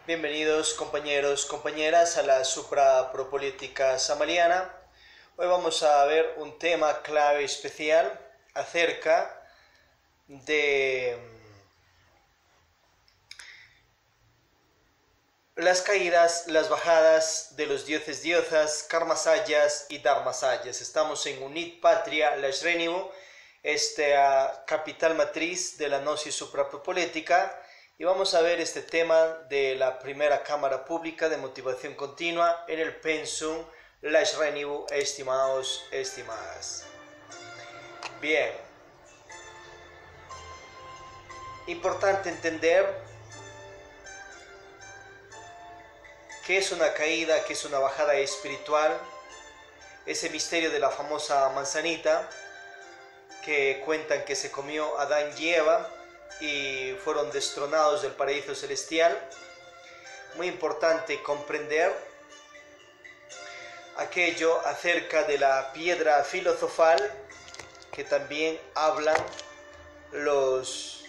Bienvenidos compañeros, compañeras a la Suprapropolítica Samariana. Hoy vamos a ver un tema clave especial acerca de las caídas, las bajadas de los dioses, diosas, karmasayas y dharmasayas. Estamos en Unit Patria Lajrenivo, esta capital matriz de la gnosis suprapropolítica, y vamos a ver este tema de la primera cámara pública de motivación continua en el pensum Lajrenivo, estimados, estimadas. Bien, importante entender qué es una caída, qué es una bajada espiritual, ese misterio de la famosa manzanita que cuentan que se comió Adán y Eva y fueron destronados del paraíso celestial. Muy importante comprender aquello acerca de la piedra filosofal que también hablan los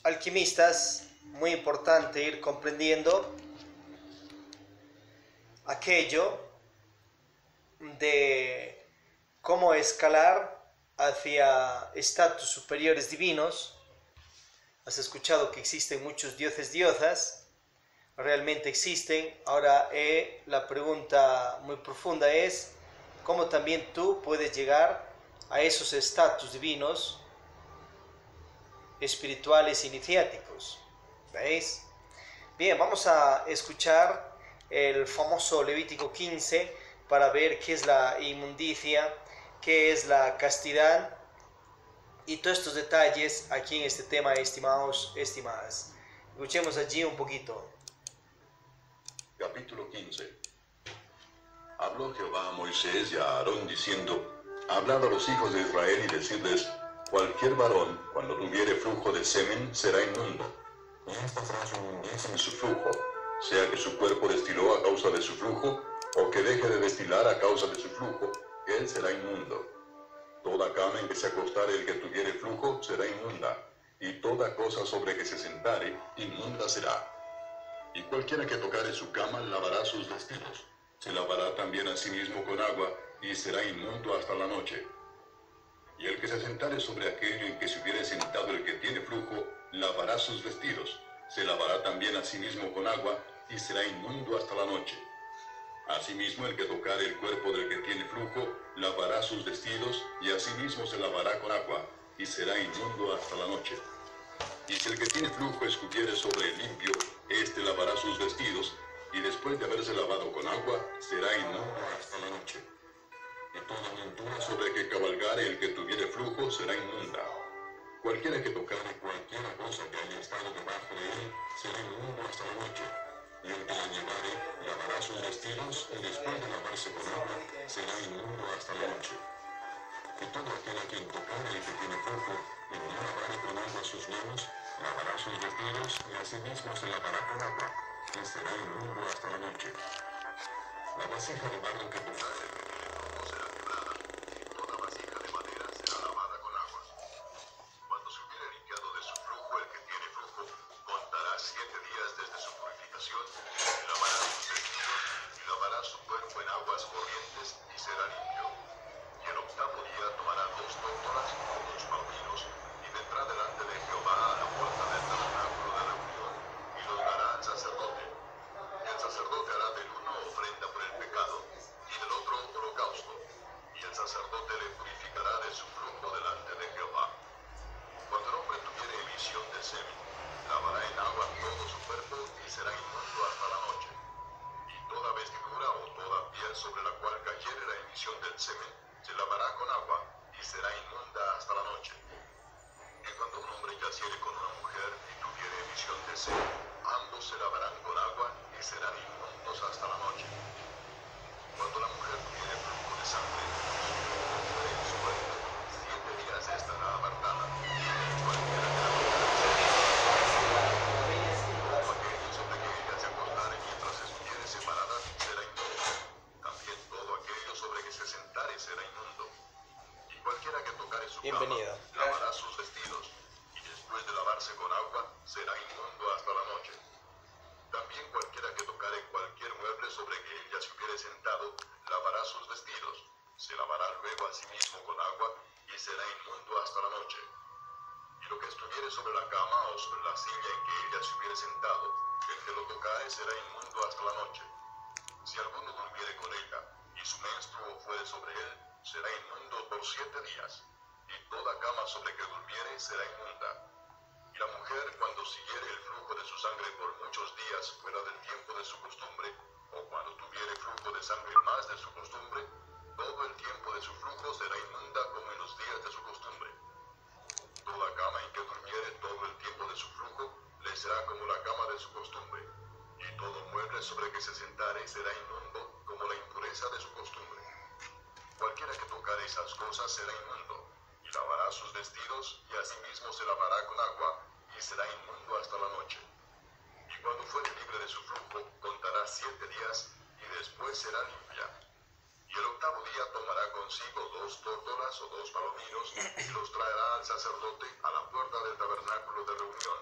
alquimistas. Muy importante ir comprendiendo aquello de cómo escalar hacia estatus superiores divinos. Has escuchado que existen muchos dioses, diosas, realmente existen. Ahora la pregunta muy profunda es cómo también tú puedes llegar a esos estatus divinos espirituales iniciáticos. ¿Veis? Bien, vamos a escuchar el famoso Levítico 15 para ver qué es la inmundicia, qué es la castidad y todos estos detalles aquí en este tema, estimados, estimadas. Escuchemos allí un poquito. Capítulo 15. Habló Jehová a Moisés y a Aarón diciendo: Hablad a los hijos de Israel y decidles: cualquier varón, cuando tuviere flujo de semen, será inmundo. Y esta será su inmundicia en su flujo, sea que su cuerpo destiló a causa de su flujo, o que deje de destilar a causa de su flujo, él será inmundo. Toda cama en que se acostare el que tuviere flujo será inmunda, y toda cosa sobre que se sentare, inmunda será. Y cualquiera que tocare su cama lavará sus vestidos, se lavará también a sí mismo con agua, y será inmundo hasta la noche. Y el que se sentare sobre aquello en que se hubiere sentado el que tiene flujo, lavará sus vestidos, se lavará también a sí mismo con agua, y será inmundo hasta la noche. Asimismo el que tocare el cuerpo del que tiene flujo, lavará sus vestidos, y asimismo se lavará con agua, y será inmundo hasta la noche. Y si el que tiene flujo escupiere sobre el limpio, éste lavará sus vestidos, y después de haberse lavado con agua, será inmundo hasta la noche. Y toda montura sobre que cabalgare el que tuviere flujo será inmunda. Cualquiera que tocare cualquiera cosa que haya estado debajo de él, será inmundo hasta la noche. Y el que la llevare, lavará sus vestidos, y después de lavarse con agua, será inmundo hasta la noche. Y todo aquel a quien tocare el que tiene flujo, y no lavare con agua sus manos, lavará sus vestidos, y asimismo se lavará con agua, y será inmundo hasta la noche. La vasija de barro que tocare no será quebrada, y toda vasija de madera será lavada con agua. Cuando se hubiere limpiado de su flujo el que tiene flujo, contará 7 días desde su purificación, y lavará sus vestidos, y lavará su cuerpo en aguas corrientes, y será limpio. Y el octavo día tomará 2 tórtolas o 2 paulinos, y vendrá delante de Jehová a la puerta del tabernáculo de reunión, y los dará al sacerdote. Y el sacerdote hará del uno ofrenda por el pecado, y del otro holocausto. Y el sacerdote le purificará de su flujo delante de Jehová. Cuando el hombre tuviere emisión de semen, lavará en agua todo su cuerpo, y será inmundo hasta la noche. Y toda vestidura o toda piel sobre la cual cayere la emisión del semen, se lavará con agua, y será inmunda hasta la noche. Y cuando un hombre yaciere con una mujer y tuviere emisión de semen, ambos se lavarán con agua, y serán inmundos hasta la noche. Cuando la mujer tuviere flujo de sangre, en su cuerpo, 7 días estará apartada. Cualquiera que la toque, aquello sobre que ella se acostare mientras estuviere separada, será inmundo. También todo aquello sobre que se sentare será inmundo. Y cualquiera que toque tocare su cama, Bienvenido. lavará sus vestidos, y después de lavarse con agua, será inmundo hasta la noche. También cualquiera que tocare cualquier mueble sobre que ella se hubiere sentado, lavará sus vestidos, se lavará luego a sí mismo con agua, y será inmundo hasta la noche. Y lo que estuviere sobre la cama o sobre la silla en que ella se hubiere sentado, el que lo tocare será inmundo hasta la noche. Si alguno durmiere con ella, y su menstruo fuere sobre él, será inmundo por 7 días, y toda cama sobre que durmiere será inmunda. Y la mujer, cuando siguiere el flujo de su sangre por muchos días fuera del tiempo de su costumbre, o cuando tuviere flujo de sangre más de su costumbre, todo el tiempo de su flujo será inmunda como en los días de su costumbre. Toda cama en que durmiere todo el tiempo de su flujo, le será como la cama de su costumbre, y todo mueble sobre que se sentare será inmundo como la impureza de su costumbre. Cualquiera que tocare esas cosas será inmundo, y lavará sus vestidos, y asimismo se lavará con agua, y será inmundo hasta la noche. Y cuando fuere libre de su flujo, contará 7 días, y después será limpia. Y el octavo día tomará consigo 2 tórtolas o 2 palominos, y los traerá al sacerdote a la puerta del tabernáculo de reunión.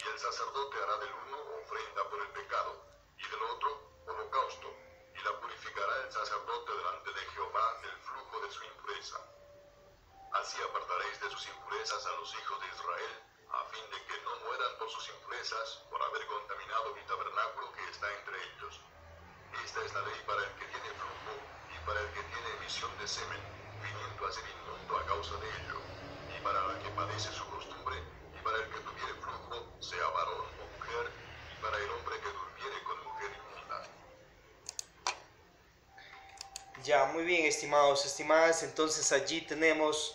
Y el sacerdote hará del uno ofrenda por el pecado, y del otro holocausto, y la purificará el sacerdote delante de Jehová del flujo de su impureza. Así apartaréis de sus impurezas a los hijos de Israel, a fin de que no mueran por sus impurezas, por haber contaminado mi tabernáculo que está entre ellos. Esta es la ley para el que tiene flujo, y para el que tiene emisión de semen, viniendo a ser inmundo a causa de ello, y para la que padece su costumbre, y para el que tuviere flujo, sea varón o mujer, y para el hombre que durmiere con mujer inmunda. Ya, muy bien, estimados, estimadas. Entonces allí tenemos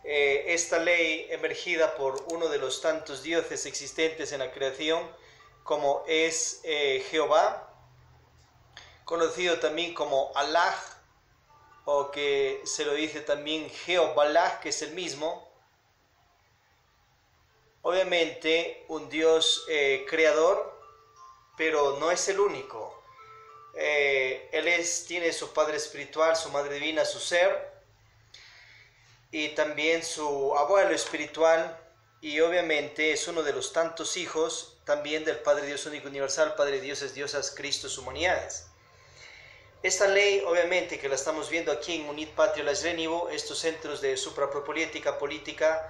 esta ley emergida por uno de los tantos dioses existentes en la creación, como es Jehová, conocido también como Allah, o que se lo dice también Jehová, que es el mismo. Obviamente un Dios creador, pero no es el único. Él tiene su Padre espiritual, su Madre divina, su ser, y también su abuelo espiritual, y obviamente es uno de los tantos hijos también del Padre Dios único universal, Padre de dioses, diosas, Cristos, humanidades. Esta ley, obviamente, que la estamos viendo aquí en Unit Patria Las Renivo, estos centros de suprapropoliética, política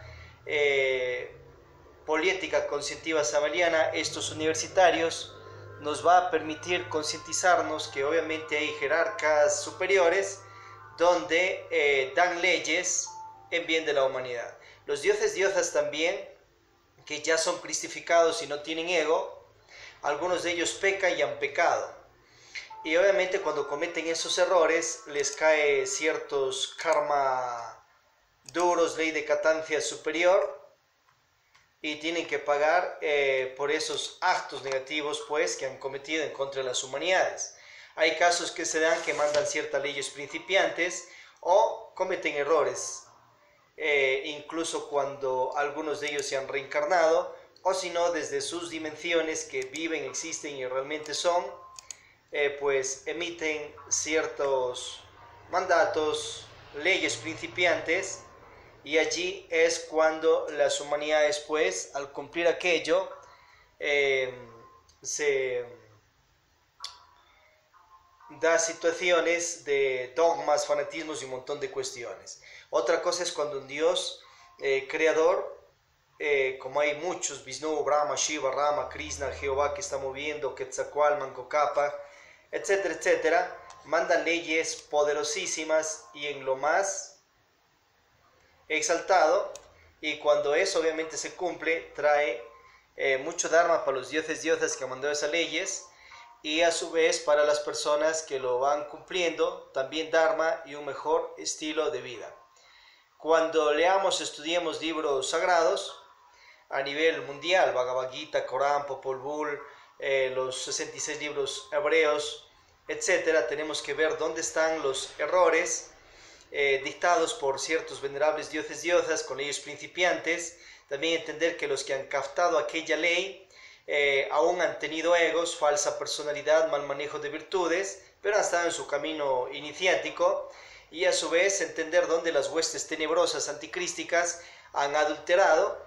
conscientiva sabeliana, estos universitarios, nos va a permitir concientizarnos que obviamente hay jerarcas superiores donde dan leyes en bien de la humanidad. Los dioses, diosas también, que ya son cristificados y no tienen ego, algunos de ellos pecan y han pecado. Y obviamente cuando cometen esos errores les cae ciertos karma duros, ley de catancia superior, y tienen que pagar por esos actos negativos pues que han cometido en contra de las humanidades. Hay casos que se dan que mandan ciertas leyes principiantes o cometen errores, incluso cuando algunos de ellos se han reencarnado, o si no desde sus dimensiones que viven, existen y realmente son, pues emiten ciertos mandatos, leyes principiantes, y allí es cuando las humanidades pues al cumplir aquello se da situaciones de dogmas, fanatismos y un montón de cuestiones. Otra cosa es cuando un Dios creador, como hay muchos, Vishnu, Brahma, Shiva, Rama, Krishna, Jehová que está moviendo, Quetzalcóatl, Mancocapa, etcétera, etcétera, mandan leyes poderosísimas y en lo más exaltado, y cuando eso obviamente se cumple, trae mucho dharma para los dioses, diosas que han mandado esas leyes, y a su vez para las personas que lo van cumpliendo, también dharma y un mejor estilo de vida. Cuando leamos, estudiemos libros sagrados a nivel mundial, Bhagavad Gita, Corán, Popol Vuh, los 66 libros hebreos, etcétera, tenemos que ver dónde están los errores dictados por ciertos venerables dioses, diosas con leyes principiantes. También entender que los que han captado aquella ley aún han tenido egos, falsa personalidad, mal manejo de virtudes, pero han estado en su camino iniciático, y a su vez entender dónde las huestes tenebrosas anticrísticas han adulterado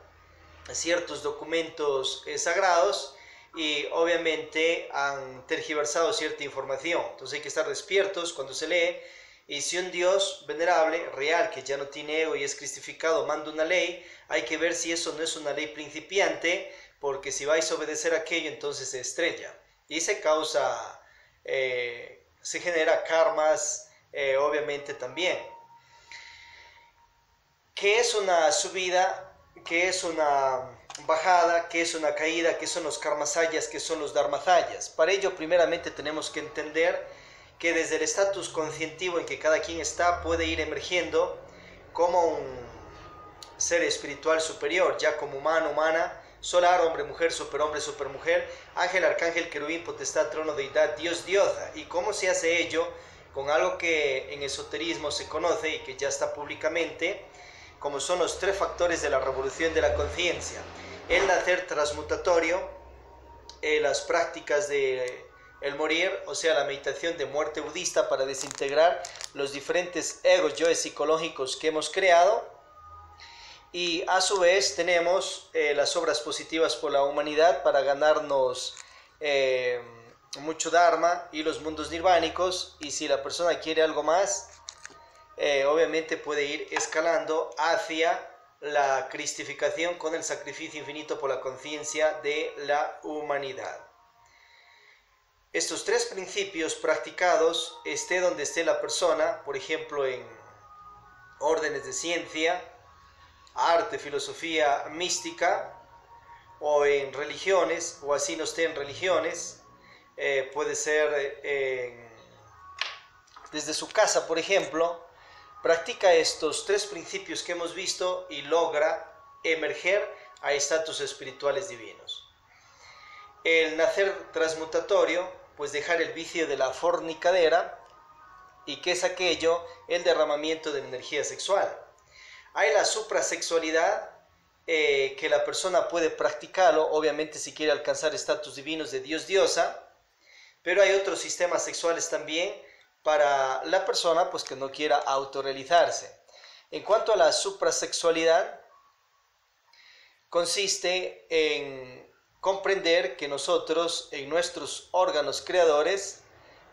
ciertos documentos sagrados y obviamente han tergiversado cierta información. Entonces hay que estar despiertos cuando se lee, y si un Dios venerable, real, que ya no tiene ego y es cristificado, manda una ley, hay que ver si eso no es una ley principiante, porque si vais a obedecer aquello, entonces se estrella y se causa, se genera karmas, obviamente también. ¿Qué es una subida? ¿Qué es una bajada? ¿Qué es una caída? ¿Qué son los karmasayas? ¿Qué son los dharmasayas? Para ello, primeramente tenemos que entender que desde el estatus conscientivo en que cada quien está, puede ir emergiendo como un ser espiritual superior, ya como humano, humana, solar, hombre, mujer, supermujer, ángel, arcángel, querubín, potestad, trono, deidad, Dios, diosa. ¿Y cómo se hace ello? Con algo que en esoterismo se conoce y que ya está públicamente, como son los 3 factores de la revolución de la conciencia: el nacer transmutatorio, las prácticas de el morir, o sea, la meditación de muerte budista para desintegrar los diferentes egos, yoes psicológicos que hemos creado, y a su vez tenemos las obras positivas por la humanidad para ganarnos mucho dharma y los mundos nirvánicos. Y si la persona quiere algo más, obviamente puede ir escalando hacia la cristificación con el sacrificio infinito por la conciencia de la humanidad. Estos 3 principios practicados, esté donde esté la persona, por ejemplo en órdenes de ciencia, arte, filosofía, mística, o en religiones, o así no esté en religiones, puede ser desde su casa, por ejemplo, practica estos 3 principios que hemos visto y logra emerger a estatus espirituales divinos. El nacer transmutatorio, pues dejar el vicio de la fornicadera. ¿Y qué es aquello? El derramamiento de la energía sexual. Hay la suprasexualidad, que la persona puede practicarlo, obviamente si quiere alcanzar estatus divinos de Dios, diosa, pero hay otros sistemas sexuales también para la persona pues que no quiera autorrealizarse. En cuanto a la suprasexualidad, consiste en comprender que nosotros en nuestros órganos creadores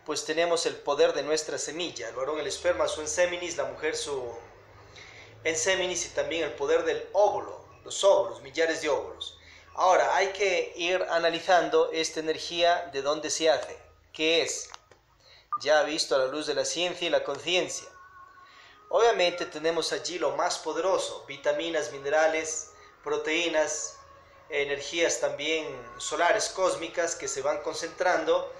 pues tenemos el poder de nuestra semilla, el varón el esperma, su enseminis, la mujer su enseminis, y también el poder del óvulo, los óvulos, millares de óvulos. Ahora hay que ir analizando esta energía, de dónde se hace, qué es, ya visto a la luz de la ciencia y la conciencia. Obviamente tenemos allí lo más poderoso: vitaminas, minerales, proteínas, energías también solares, cósmicas, que se van concentrando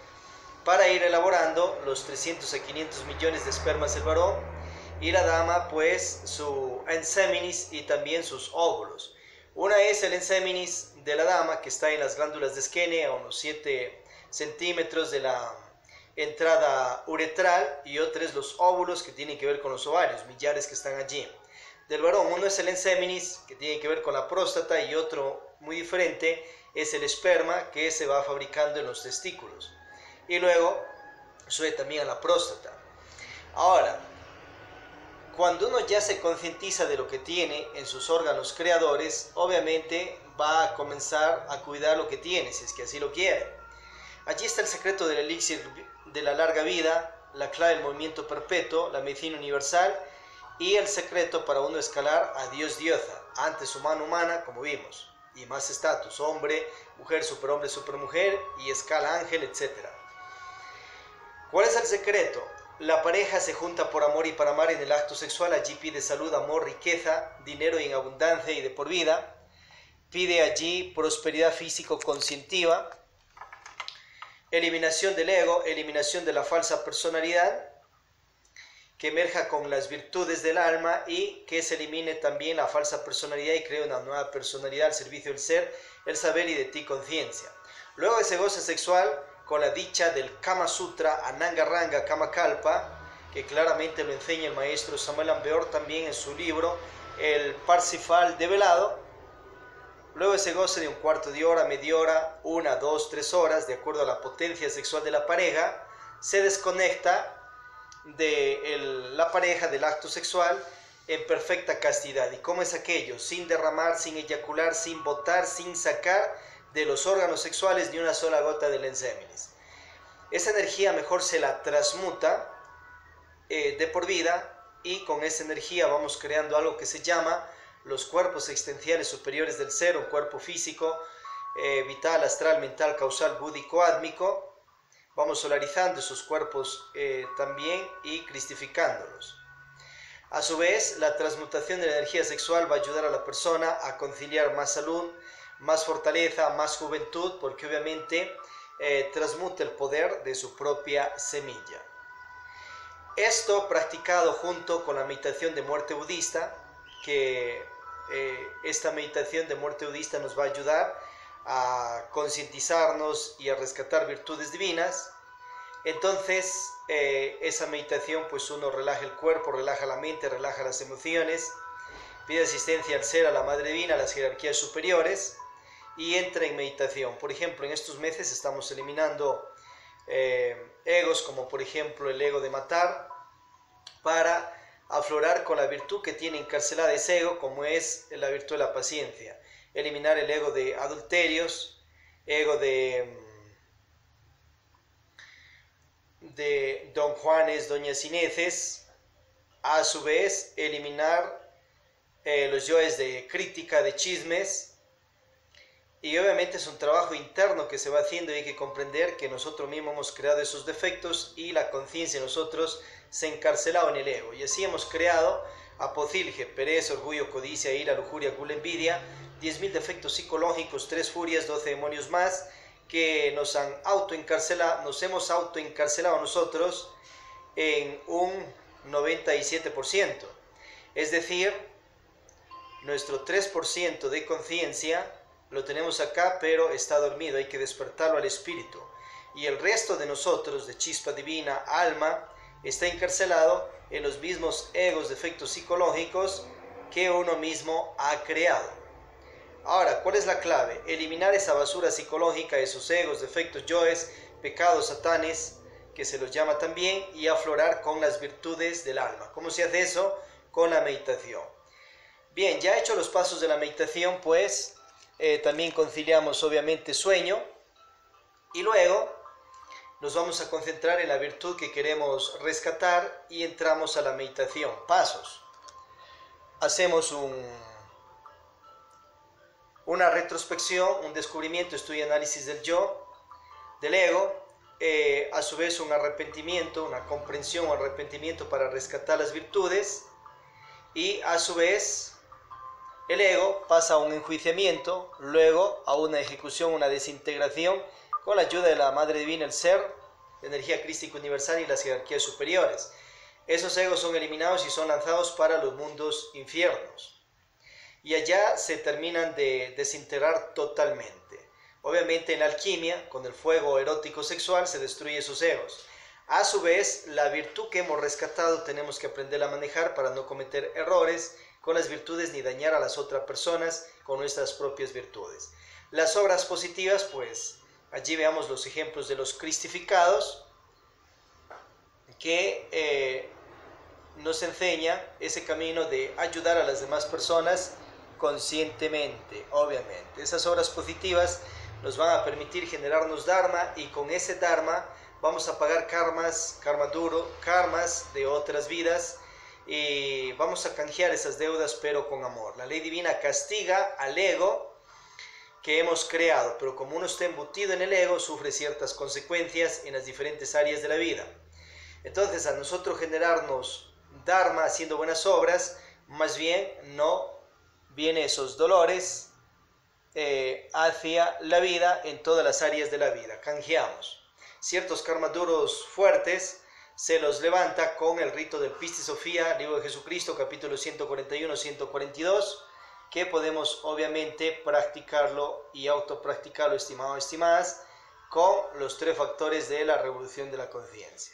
para ir elaborando los 300 a 500 millones de espermas del varón, y la dama pues su enseminis y también sus óvulos. Una es el enseminis de la dama, que está en las glándulas de Skene, a unos 7 centímetros de la entrada uretral, y otra es los óvulos, que tienen que ver con los ovarios, millares que están allí. Del varón, uno es el enseminis, que tiene que ver con la próstata, y otro muy diferente es el esperma, que se va fabricando en los testículos, y luego sube también a la próstata. Ahora, cuando uno ya se concientiza de lo que tiene en sus órganos creadores, obviamente va a comenzar a cuidar lo que tiene, si es que así lo quiere. Allí está el secreto del elixir de la larga vida, la clave del movimiento perpetuo, la medicina universal, y el secreto para uno escalar a Dios, diosa, antes humano, humana, como vimos, y más estatus: hombre, mujer, superhombre, supermujer, y escala ángel, etc. ¿Cuál es el secreto? La pareja se junta por amor y para amar en el acto sexual. Allí pide salud, amor, riqueza, dinero en abundancia y de por vida. Pide allí prosperidad físico-conscientiva, eliminación del ego, eliminación de la falsa personalidad, que emerja con las virtudes del alma, y que se elimine también la falsa personalidad y cree una nueva personalidad al servicio del ser, el saber y de ti conciencia. Luego ese goce sexual con la dicha del Kama Sutra, Ananga Ranga Kama Kalpa, que claramente lo enseña el maestro Samuel Ambeor también en su libro El Parsifal Develado. Luego ese goce de un cuarto de hora, media hora, 1, 2, 3 horas, de acuerdo a la potencia sexual de la pareja, se desconecta de la pareja, del acto sexual, en perfecta castidad. ¿Y cómo es aquello? Sin derramar, sin eyacular, sin botar, sin sacar de los órganos sexuales ni una sola gota de lenseminis. Esa energía mejor se la transmuta de por vida, y con esa energía vamos creando algo que se llama los cuerpos existenciales superiores del ser, un cuerpo físico, vital, astral, mental, causal, búdico, átmico. Vamos solarizando esos cuerpos también y cristificándolos. A su vez, la transmutación de la energía sexual va a ayudar a la persona a conciliar más salud, más fortaleza, más juventud, porque obviamente transmuta el poder de su propia semilla. Esto practicado junto con la meditación de muerte budista, que esta meditación de muerte budista nos va a ayudar a concientizarnos y a rescatar virtudes divinas. Entonces esa meditación, pues uno relaja el cuerpo, relaja la mente, relaja las emociones, pide asistencia al ser, a la madre divina, a las jerarquías superiores, y entra en meditación. Por ejemplo, en estos meses estamos eliminando egos, como por ejemplo el ego de matar, para aflorar con la virtud que tiene encarcelada ese ego, como es la virtud de la paciencia. Eliminar el ego de adulterios, ego de don Juanes, doñas Ineces. A su vez, eliminar los yoes de crítica, de chismes. Y obviamente es un trabajo interno que se va haciendo, y hay que comprender que nosotros mismos hemos creado esos defectos y la conciencia de nosotros se ha encarcelado en el ego. Y así hemos creado apocilje, pereza, orgullo, codicia, ira, lujuria, gula, envidia, 10.000 defectos psicológicos, 3 furias, 12 demonios más, que nos han autoencarcelado, nos hemos autoencarcelado nosotros en un 97%. Es decir, nuestro 3% de conciencia lo tenemos acá, pero está dormido, hay que despertarlo al espíritu. Y el resto de nosotros, de chispa divina, alma, está encarcelado en los mismos egos, defectos psicológicos que uno mismo ha creado. Ahora, ¿cuál es la clave? Eliminar esa basura psicológica, esos egos, defectos, yoes, pecados, satanes, que se los llama también, y aflorar con las virtudes del alma. ¿Cómo se hace eso? Con la meditación. Bien, ya hecho los pasos de la meditación, pues también conciliamos obviamente sueño, y luego nos vamos a concentrar en la virtud que queremos rescatar y entramos a la meditación. Pasos. Hacemos una retrospección, un descubrimiento, estudio y análisis del yo, del ego, a su vez un arrepentimiento, una comprensión o arrepentimiento para rescatar las virtudes, y a su vez el ego pasa a un enjuiciamiento, luego a una ejecución, una desintegración, con la ayuda de la Madre Divina, el Ser, la energía crística universal y las jerarquías superiores. Esos egos son eliminados y son lanzados para los mundos infiernos. Y allá se terminan de desintegrar totalmente. Obviamente en la alquimia, con el fuego erótico sexual, se destruye esos egos. A su vez, la virtud que hemos rescatado tenemos que aprender a manejar para no cometer errores con las virtudes ni dañar a las otras personas con nuestras propias virtudes. Las obras positivas, pues allí veamos los ejemplos de los cristificados, que nos enseña ese camino de ayudar a las demás personas conscientemente, obviamente. Esas obras positivas nos van a permitir generarnos dharma, y con ese dharma vamos a pagar karmas, karma duro, karmas de otras vidas, y vamos a canjear esas deudas, pero con amor. La ley divina castiga al ego que hemos creado, pero como uno está embutido en el ego, sufre ciertas consecuencias en las diferentes áreas de la vida. Entonces, a nosotros generarnos dharma haciendo buenas obras, más bien no vienen esos dolores hacia la vida en todas las áreas de la vida. Canjeamos. Ciertos karmas duros fuertes se los levanta con el rito del Pistis Sofía, libro de Jesucristo, capítulo 141-142, que podemos obviamente practicarlo y autopracticarlo, estimados y estimadas, con los 3 factores de la revolución de la conciencia.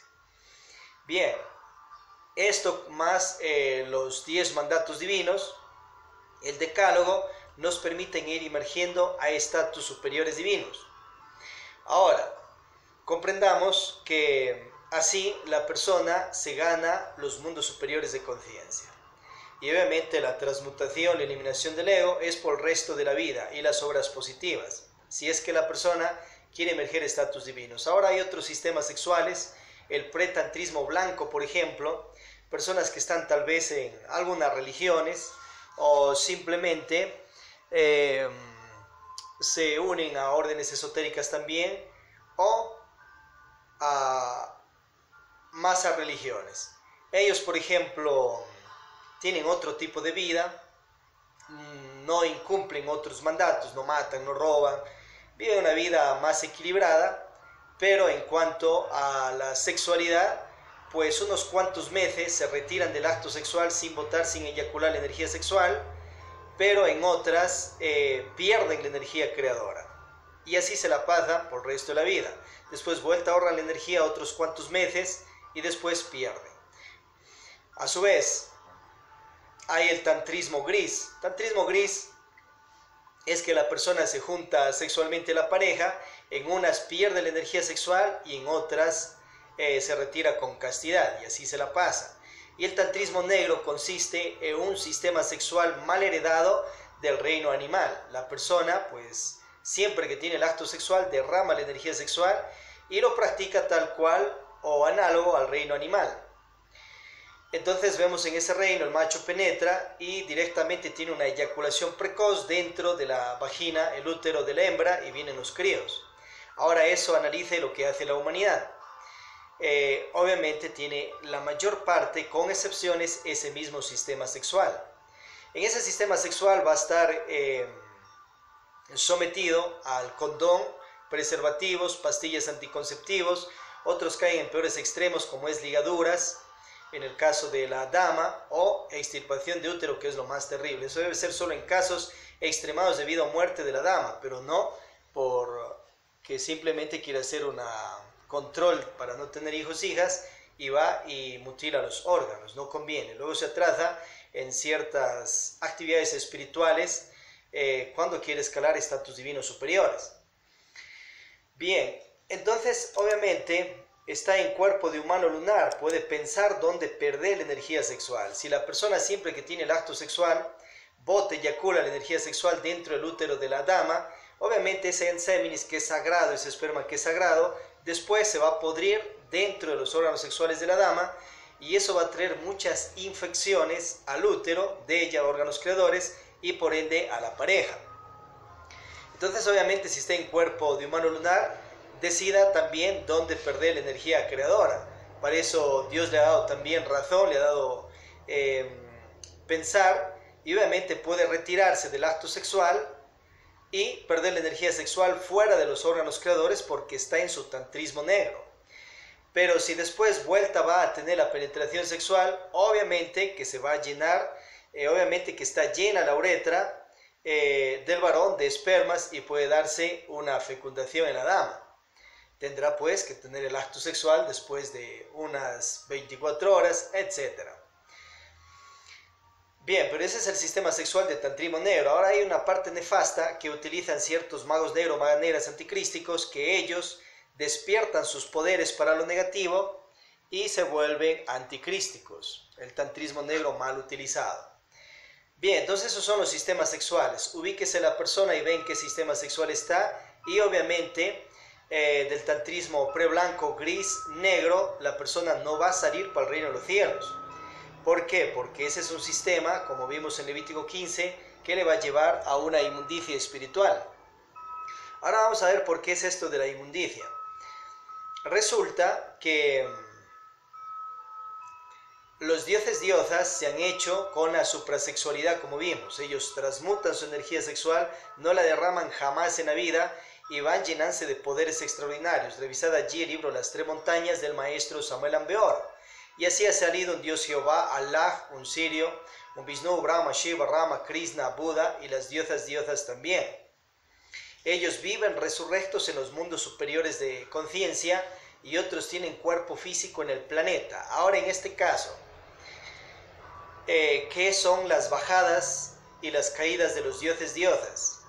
Bien, esto más los 10 mandatos divinos, el decálogo, nos permiten ir emergiendo a estatus superiores divinos. Ahora, comprendamos que así la persona se gana los mundos superiores de conciencia. Y obviamente la transmutación, la eliminación del ego es por el resto de la vida y las obras positivas, si es que la persona quiere emerger estatus divinos. Ahora hay otros sistemas sexuales, el pretantrismo blanco, por ejemplo, personas que están tal vez en algunas religiones o simplemente se unen a órdenes esotéricas también o más a religiones. Ellos, por ejemplo, tienen otro tipo de vida, no incumplen otros mandatos, no matan, no roban, viven una vida más equilibrada, pero en cuanto a la sexualidad, pues unos cuantos meses se retiran del acto sexual sin botar, sin eyacular la energía sexual, pero en otras pierden la energía creadora. Y así se la pasan por el resto de la vida. Después vuelta a ahorrar la energía otros cuantos meses y después pierden. A su vez, hay el tantrismo gris. Tantrismo gris es que la persona se junta sexualmente a la pareja, en unas pierde la energía sexual y en otras se retira con castidad y así se la pasa. Y el tantrismo negro consiste en un sistema sexual mal heredado del reino animal. La persona, pues, siempre que tiene el acto sexual, derrama la energía sexual y lo practica tal cual o análogo al reino animal. Entonces vemos en ese reino el macho penetra y directamente tiene una eyaculación precoz dentro de la vagina, el útero de la hembra, y vienen los críos. Ahora eso analice lo que hace la humanidad. Obviamente tiene la mayor parte, con excepciones, ese mismo sistema sexual. En ese sistema sexual va a estar sometido al condón, preservativos, pastillas anticonceptivos. Otros caen en peores extremos como es ligaduras, en el caso de la dama, o extirpación de útero, que es lo más terrible. Eso debe ser solo en casos extremados de vida o muerte de la dama, pero no porque simplemente quiere hacer un control para no tener hijos hijas y va y mutila los órganos. No conviene. Luego se atrasa en ciertas actividades espirituales cuando quiere escalar estatus divinos superiores. Bien, entonces obviamente está en cuerpo de humano lunar, puede pensar dónde perder la energía sexual. Si la persona siempre que tiene el acto sexual bota, eyacula la energía sexual dentro del útero de la dama, obviamente ese enseminis que es sagrado, ese esperma que es sagrado, después se va a podrir dentro de los órganos sexuales de la dama y eso va a traer muchas infecciones al útero de ella, órganos creadores, y por ende a la pareja. Entonces obviamente si está en cuerpo de humano lunar, decida también dónde perder la energía creadora. Para eso Dios le ha dado también razón, le ha dado pensar, y obviamente puede retirarse del acto sexual y perder la energía sexual fuera de los órganos creadores porque está en su tantrismo negro. Pero si después vuelta va a tener la penetración sexual, obviamente que se va a llenar, obviamente que está llena la uretra del varón de espermas y puede darse una fecundación en la dama. Tendrá pues que tener el acto sexual después de unas 24 horas, etc. Bien, pero ese es el sistema sexual de tantrismo negro. Ahora hay una parte nefasta que utilizan ciertos magos negros, magas negras anticrísticos, que ellos despiertan sus poderes para lo negativo y se vuelven anticrísticos. El tantrismo negro mal utilizado. Bien, entonces esos son los sistemas sexuales. Ubíquese la persona y ven qué sistema sexual está y obviamente del tantrismo pre-blanco, gris, negro, la persona no va a salir para el reino de los cielos. ¿Por qué? Porque ese es un sistema, como vimos en Levítico 15, que le va a llevar a una inmundicia espiritual. Ahora vamos a ver por qué es esto de la inmundicia. Resulta que los dioses diosas se han hecho con la suprasexualidad, como vimos. Ellos transmutan su energía sexual, no la derraman jamás en la vida y van llenándose de poderes extraordinarios. Revisad allí el libro Las Tres Montañas del maestro Samuel Ambeor. Y así ha salido un dios Jehová, Allah, un Sirio, un Vishnu, Brahma, Shiva, Rama, Krishna, Buda y las diosas también. Ellos viven resurrectos en los mundos superiores de conciencia y otros tienen cuerpo físico en el planeta. Ahora en este caso, ¿qué son las bajadas y las caídas de los dioses diosas?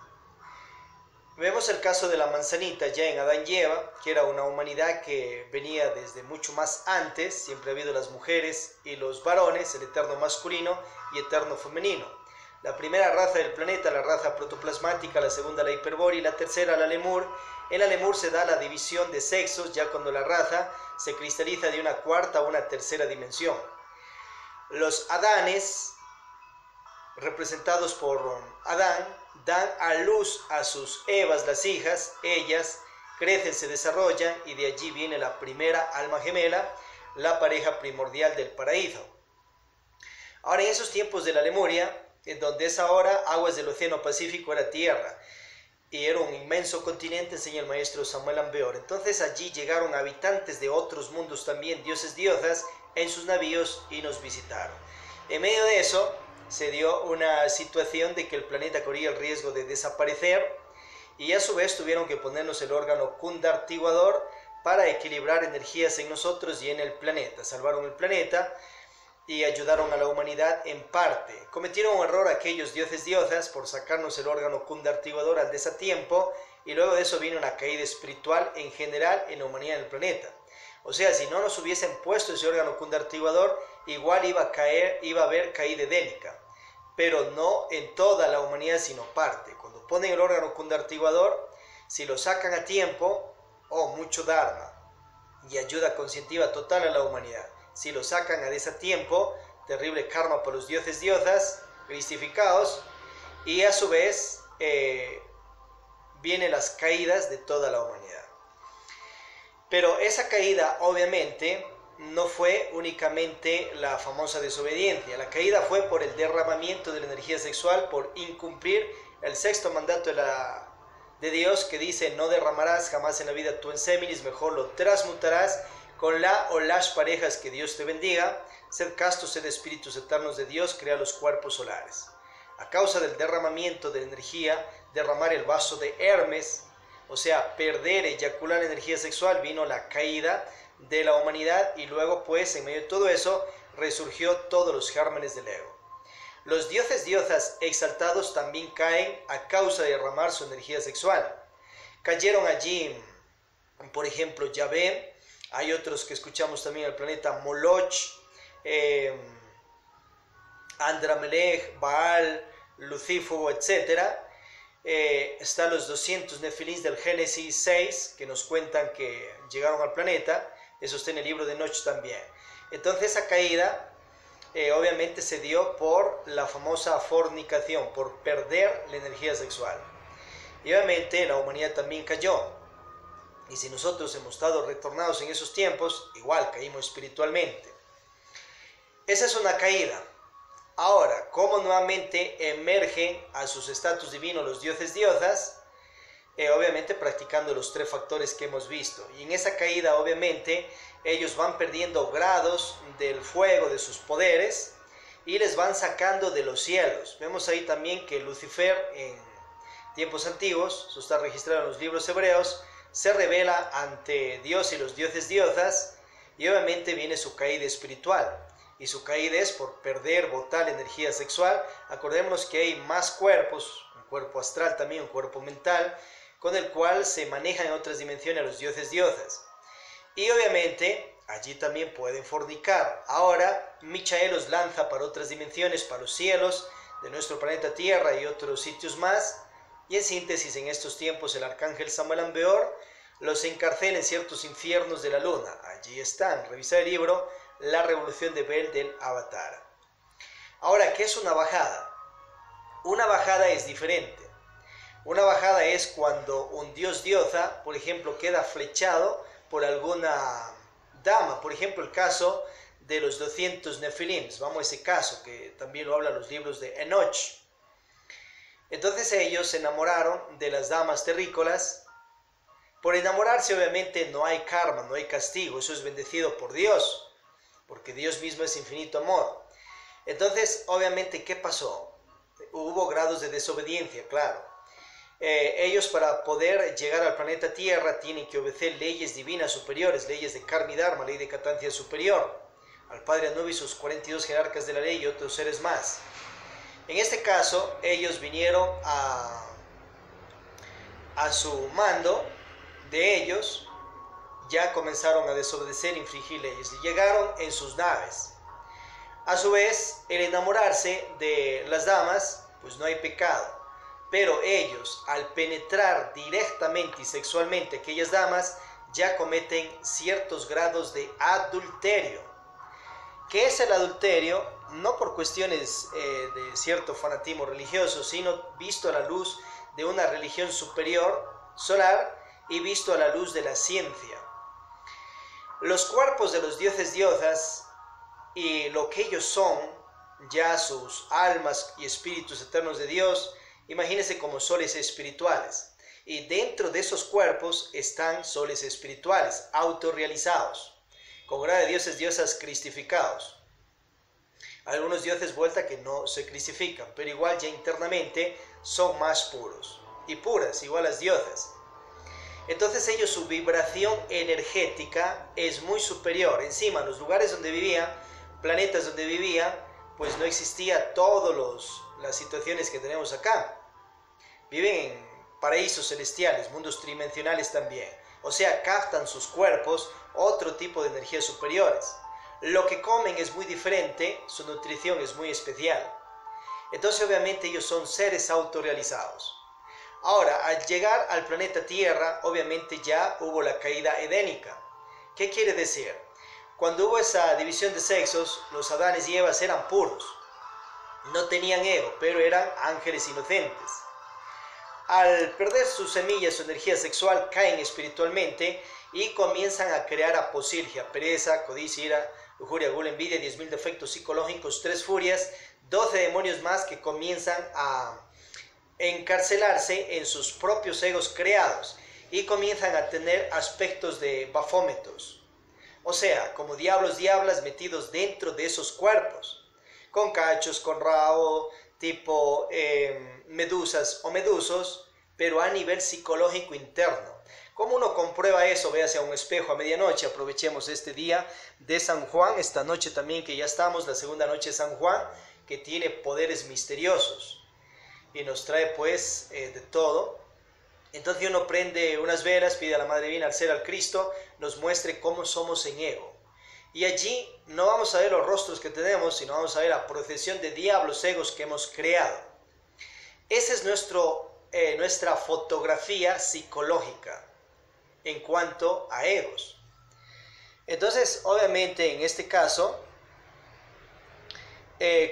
Vemos el caso de la manzanita ya en Adán y Eva, que era una humanidad que venía desde mucho más antes. Siempre ha habido las mujeres y los varones, el eterno masculino y eterno femenino. La primera raza del planeta, la raza protoplasmática, la segunda la hiperbórea y la tercera la lemur. En la lemur se da la división de sexos ya cuando la raza se cristaliza de una cuarta a una tercera dimensión. Los Adanes, representados por Adán, dan a luz a sus Evas, las hijas. Ellas crecen, se desarrollan y de allí viene la primera alma gemela, la pareja primordial del paraíso. Ahora, en esos tiempos de la Lemuria, en donde es ahora aguas del Océano Pacífico, era tierra y era un inmenso continente, enseña el maestro Samuel Ambeor. Entonces allí llegaron habitantes de otros mundos también, dioses, diosas, en sus navíos y nos visitaron. En medio de eso se dio una situación de que el planeta corría el riesgo de desaparecer y a su vez tuvieron que ponernos el órgano cundartiguador para equilibrar energías en nosotros y en el planeta. Salvaron el planeta y ayudaron a la humanidad en parte. Cometieron un error aquellos dioses diosas por sacarnos el órgano cundartiguador al desatiempo, y luego de eso vino una caída espiritual en general en la humanidad en el planeta. O sea, si no nos hubiesen puesto ese órgano cundartiguador, igual iba a haber caída edénica, pero no en toda la humanidad, sino parte. Cuando ponen el órgano cundartiguador, si lo sacan a tiempo, mucho dharma y ayuda conscientiva total a la humanidad. Si lo sacan a desatiempo, terrible karma por los dioses diosas cristificados, y a su vez vienen las caídas de toda la humanidad. Pero esa caída obviamente no fue únicamente la famosa desobediencia. La caída fue por el derramamiento de la energía sexual, por incumplir el sexto mandato de Dios, que dice: no derramarás jamás en la vida tu enseminis, mejor lo transmutarás con la o las parejas que Dios te bendiga. Sed castos, sed espíritus eternos de Dios, crea los cuerpos solares. A causa del derramamiento de la energía, derramar el vaso de Hermes, o sea, perder, eyacular energía sexual, vino la caída de la humanidad, y luego pues en medio de todo eso resurgió todos los gérmenes del ego. Los dioses diosas exaltados también caen a causa de derramar su energía sexual. Cayeron allí, por ejemplo, Yahvé. Hay otros que escuchamos también: el planeta Moloch, Andramelech, Baal, Lucífugo, etc. Están los 200 Nefilís del Génesis 6, que nos cuentan que llegaron al planeta. Eso está en el libro de Enoch también. Entonces esa caída obviamente se dio por la famosa fornicación, por perder la energía sexual. Y obviamente la humanidad también cayó. Y si nosotros hemos estado retornados en esos tiempos, igual caímos espiritualmente. Esa es una caída. Ahora, ¿cómo nuevamente emergen a sus estatus divinos los dioses diosas? Obviamente practicando los 3 factores que hemos visto. Y en esa caída obviamente ellos van perdiendo grados del fuego de sus poderes y les van sacando de los cielos. Vemos ahí también que Lucifer en tiempos antiguos, eso está registrado en los libros hebreos, se revela ante Dios y los dioses diosas, y obviamente viene su caída espiritual. Y su caída es por perder, botar energía sexual. Acordémonos que hay más cuerpos, un cuerpo astral también, un cuerpo mental, con el cual se manejan en otras dimensiones los dioses diosas. Y obviamente allí también pueden fornicar. Ahora Michael los lanza para otras dimensiones, para los cielos de nuestro planeta Tierra y otros sitios más. Y en síntesis, en estos tiempos el arcángel Samuel Ambeor los encarcela en ciertos infiernos de la luna. Allí están. Revisa el libro La Revolución de Bel del Avatar. Ahora, ¿qué es una bajada? Una bajada es diferente. Una bajada es cuando un dios diosa, por ejemplo, queda flechado por alguna dama. Por ejemplo, el caso de los 200 Nefilims. Vamos a ese caso, que también lo hablan los libros de Enoch. Entonces ellos se enamoraron de las damas terrícolas. Por enamorarse obviamente no hay karma, no hay castigo, eso es bendecido por Dios, porque Dios mismo es infinito amor. Entonces obviamente, ¿qué pasó? Hubo grados de desobediencia, claro. Ellos, para poder llegar al planeta Tierra, tienen que obedecer leyes divinas superiores, leyes de Karma y Dharma, ley de Katancia superior, al Padre Anubis, sus 42 jerarcas de la ley y otros seres más. En este caso, ellos vinieron a a su mando de ellos, ya comenzaron a desobedecer, infringir leyes, y llegaron en sus naves. A su vez, el enamorarse de las damas, pues no hay pecado, pero ellos, al penetrar directamente y sexualmente a aquellas damas, ya cometen ciertos grados de adulterio. ¿Qué es el adulterio? No por cuestiones de cierto fanatismo religioso, sino visto a la luz de una religión superior, solar, y visto a la luz de la ciencia. Los cuerpos de los dioses diosas y lo que ellos son, ya sus almas y espíritus eternos de Dios, imagínense como soles espirituales. Y dentro de esos cuerpos están soles espirituales, autorrealizados, con grado de dioses, diosas cristificados. Algunos dioses vuelta que no se cristifican, pero igual ya internamente son más puros y puras, igual las diosas. Entonces ellos, su vibración energética es muy superior. Encima, los lugares donde vivían, planetas donde vivían, pues no existía todas las situaciones que tenemos acá. Viven en paraísos celestiales, mundos tridimensionales también. O sea, captan sus cuerpos otro tipo de energías superiores. Lo que comen es muy diferente, su nutrición es muy especial. Entonces obviamente ellos son seres autorrealizados. Ahora, al llegar al planeta Tierra, obviamente ya hubo la caída edénica. ¿Qué quiere decir? Cuando hubo esa división de sexos, los Adanes y Evas eran puros. No tenían ego, pero eran ángeles inocentes. Al perder su semilla, su energía sexual, caen espiritualmente y comienzan a crear aposilgia, pereza, codicia, ira, lujuria, gula, envidia, 10.000 defectos psicológicos, 3 furias, 12 demonios más que comienzan a encarcelarse en sus propios egos creados y comienzan a tener aspectos de bafómetos, o sea, como diablos, diablas metidos dentro de esos cuerpos, con cachos, con rabo, tipo medusas o medusos, pero a nivel psicológico interno. ¿Cómo uno comprueba eso? Véase a un espejo a medianoche. Aprovechemos este día de San Juan, esta noche también que ya estamos, la segunda noche de San Juan, que tiene poderes misteriosos y nos trae pues de todo. Entonces uno prende unas velas, pide a la Madre Divina, al ser al Cristo, nos muestre cómo somos en ego. Y allí no vamos a ver los rostros que tenemos, sino vamos a ver la procesión de diablos egos que hemos creado. Esa es nuestra fotografía psicológica en cuanto a egos. Entonces, obviamente, en este caso,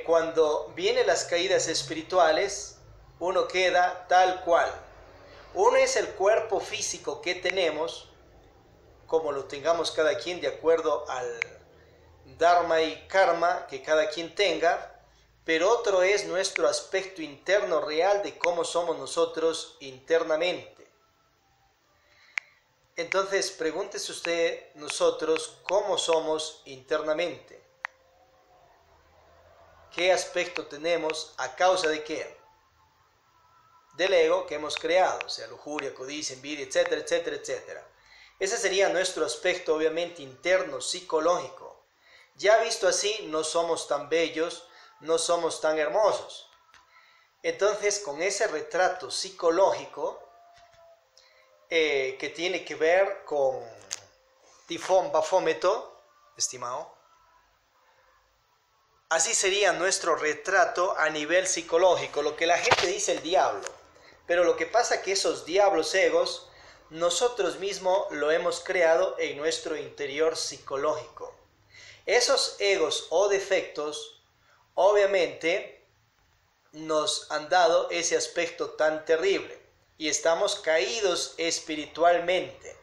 cuando vienen las caídas espirituales, uno queda tal cual. Uno es el cuerpo físico que tenemos, como lo tengamos cada quien de acuerdo al dharma y karma que cada quien tenga, pero otro es nuestro aspecto interno real de cómo somos nosotros internamente. Entonces, pregúntese usted, nosotros, ¿cómo somos internamente? ¿Qué aspecto tenemos? ¿A causa de qué? Del ego que hemos creado, o sea, lujuria, codicia, envidia, etcétera, etcétera, etcétera. Ese sería nuestro aspecto, obviamente, interno, psicológico. Ya visto así, no somos tan bellos, no somos tan hermosos. Entonces, con ese retrato psicológico, que tiene que ver con tifón, bafómetro, estimado, así sería nuestro retrato a nivel psicológico, lo que la gente dice el diablo. Pero lo que pasa es que esos diablos egos, nosotros mismos lo hemos creado en nuestro interior psicológico. Esos egos o defectos, obviamente, nos han dado ese aspecto tan terrible y estamos caídos espiritualmente.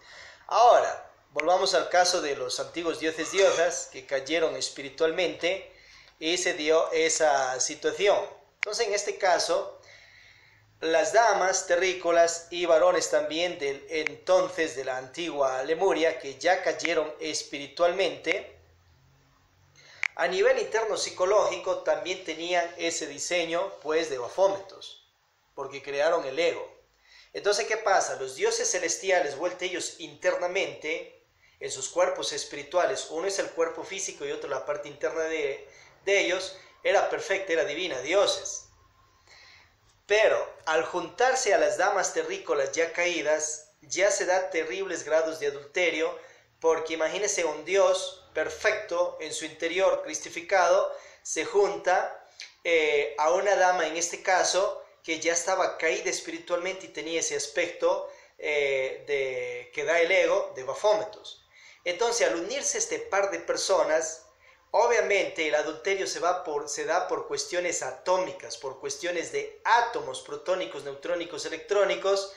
Ahora, volvamos al caso de los antiguos dioses diosas que cayeron espiritualmente y se dio esa situación. Entonces, en este caso, las damas terrícolas y varones también del entonces de la antigua Lemuria, que ya cayeron espiritualmente, a nivel interno psicológico también tenían ese diseño pues de bafómetos, porque crearon el ego. Entonces, ¿qué pasa? Los dioses celestiales, vueltos ellos internamente, en sus cuerpos espirituales, uno es el cuerpo físico y otro la parte interna de ellos, era perfecta, era divina, dioses. Pero al juntarse a las damas terrícolas ya caídas, ya se da terribles grados de adulterio, porque imagínense un Dios perfecto en su interior, cristificado, se junta a una dama, en este caso, que ya estaba caída espiritualmente y tenía ese aspecto que da el ego de Bafómetos. Entonces, al unirse este par de personas, obviamente el adulterio se da por cuestiones atómicas, por cuestiones de átomos protónicos, neutrónicos, electrónicos,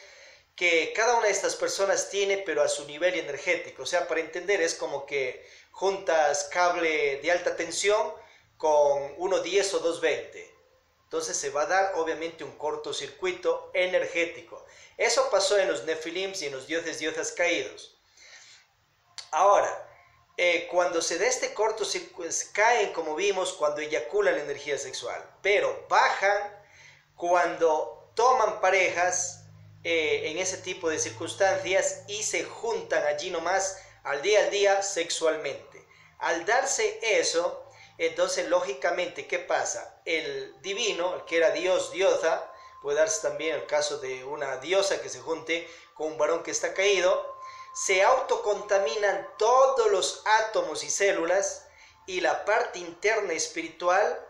que cada una de estas personas tiene, pero a su nivel energético. O sea, para entender, es como que juntas cable de alta tensión con 1.10 o 2.20. Entonces se va a dar obviamente un cortocircuito energético. Eso pasó en los Nefilims y en los dioses caídos. Ahora, cuando se da este cortocircuito, caen, como vimos, cuando eyaculan la energía sexual, pero bajan cuando toman parejas en ese tipo de circunstancias y se juntan allí nomás al día sexualmente. Al darse eso, entonces lógicamente, ¿qué pasa? El divino, el que era Dios, diosa, puede darse también el caso de una diosa que se junte con un varón que está caído, se autocontaminan todos los átomos y células y la parte interna espiritual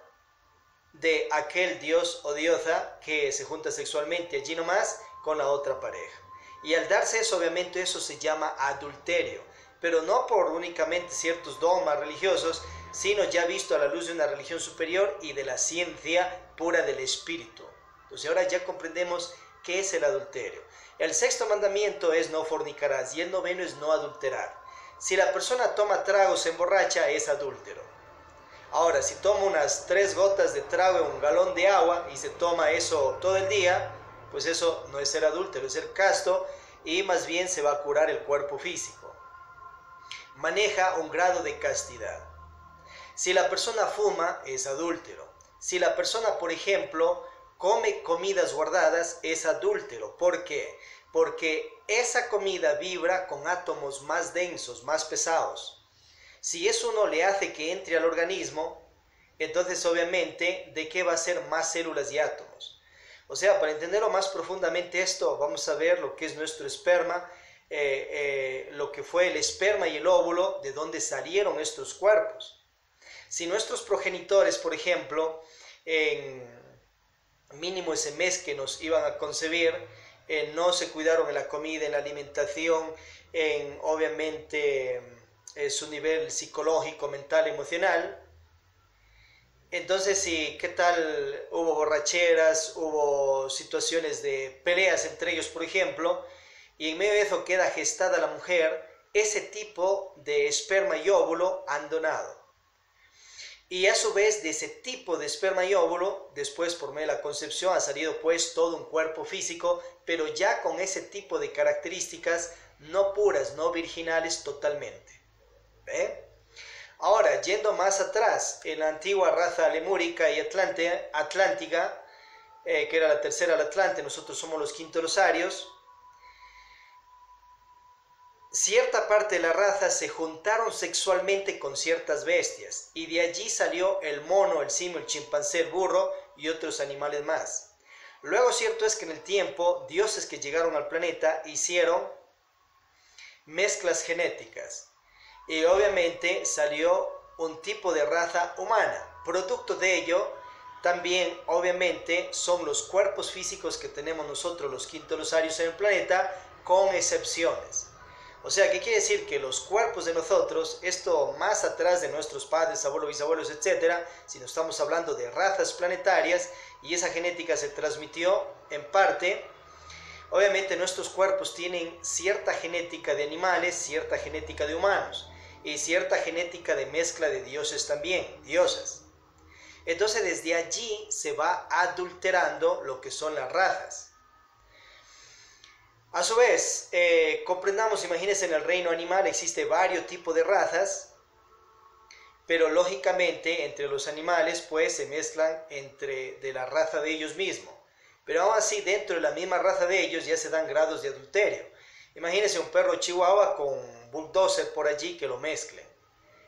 de aquel dios o diosa que se junta sexualmente allí nomás con la otra pareja. Y al darse eso, obviamente eso se llama adulterio, pero no por únicamente ciertos dogmas religiosos, sino ya visto a la luz de una religión superior y de la ciencia pura del espíritu. Entonces ahora ya comprendemos qué es el adulterio. El sexto mandamiento es no fornicarás y el noveno es no adulterar. Si la persona toma trago, se emborracha, es adúltero. Ahora, si toma unas 3 gotas de trago en un galón de agua y se toma eso todo el día, pues eso no es ser adúltero, es ser casto y más bien se va a curar el cuerpo físico. Maneja un grado de castidad. Si la persona fuma, es adúltero. Si la persona, por ejemplo, come comidas guardadas, es adúltero. ¿Por qué? Porque esa comida vibra con átomos más densos, más pesados. Si eso no le hace que entre al organismo, entonces obviamente, ¿de qué va a ser más células y átomos? O sea, para entenderlo más profundamente esto, vamos a ver lo que es nuestro esperma, lo que fue el esperma y el óvulo, de dónde salieron estos cuerpos. Si nuestros progenitores, por ejemplo, en mínimo ese mes que nos iban a concebir, no se cuidaron en la comida, en la alimentación, en obviamente su nivel psicológico, mental, emocional, entonces sí, ¿qué tal? Hubo borracheras, hubo situaciones de peleas entre ellos, por ejemplo, y en medio de eso queda gestada la mujer, ese tipo de esperma y óvulo han donado. Y a su vez de ese tipo de esperma y óvulo, después por medio de la concepción ha salido pues todo un cuerpo físico, pero ya con ese tipo de características no puras, no virginales totalmente. ¿Ve? Ahora, yendo más atrás, en la antigua raza lemúrica y atlántica, que era la tercera al Atlante, nosotros somos los quintolosarios, cierta parte de la raza se juntaron sexualmente con ciertas bestias y de allí salió el mono, el simio, el chimpancé, el burro y otros animales más. Luego cierto es que en el tiempo dioses que llegaron al planeta hicieron mezclas genéticas y obviamente salió un tipo de raza humana. Producto de ello también obviamente son los cuerpos físicos que tenemos nosotros los quintolosarios en el planeta, con excepciones. O sea, ¿qué quiere decir? Que los cuerpos de nosotros, esto más atrás de nuestros padres, abuelos, bisabuelos, etcétera, si no estamos hablando de razas planetarias, y esa genética se transmitió en parte, obviamente nuestros cuerpos tienen cierta genética de animales, cierta genética de humanos, y cierta genética de mezcla de dioses también, diosas. Entonces desde allí se va adulterando lo que son las razas. A su vez, comprendamos, imagínense, en el reino animal existe varios tipos de razas, pero lógicamente entre los animales pues se mezclan de la raza de ellos mismos. Pero aún así dentro de la misma raza de ellos ya se dan grados de adulterio. Imagínense un perro chihuahua con un bulldozer por allí que lo mezclen.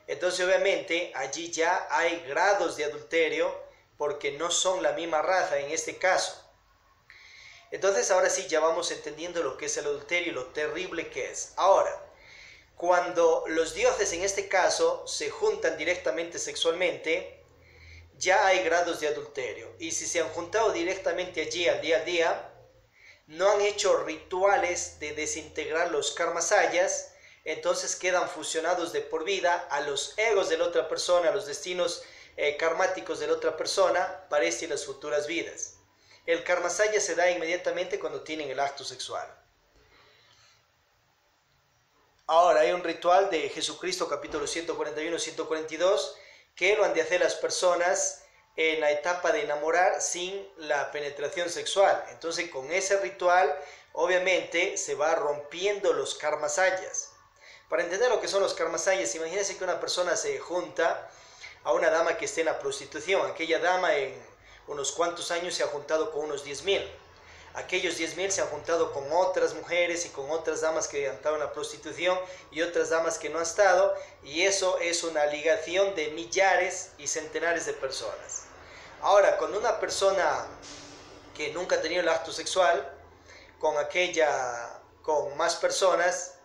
Entonces obviamente allí ya hay grados de adulterio porque no son la misma raza en este caso. Entonces ahora sí ya vamos entendiendo lo que es el adulterio y lo terrible que es. Ahora, cuando los dioses en este caso se juntan directamente sexualmente, ya hay grados de adulterio. Y si se han juntado directamente allí al día, no han hecho rituales de desintegrar los karmasayas, entonces quedan fusionados de por vida a los egos de la otra persona, a los destinos karmáticos de la otra persona para esta y las futuras vidas. El karmasaya se da inmediatamente cuando tienen el acto sexual. Ahora hay un ritual de Jesucristo capítulo 141-142 que lo han de hacer las personas en la etapa de enamorar sin la penetración sexual. Entonces con ese ritual obviamente se va rompiendo los karmasayas. Para entender lo que son los karmasayas, imagínense que una persona se junta a una dama que esté en la prostitución. Aquella dama en unos cuantos años se ha juntado con unos 10.000. Aquellos 10.000 se han juntado con otras mujeres y con otras damas que han estado en la prostitución y otras damas que no han estado, y eso es una ligación de millares y centenares de personas. Ahora, cuando una persona que nunca ha tenido el acto sexual con más personas,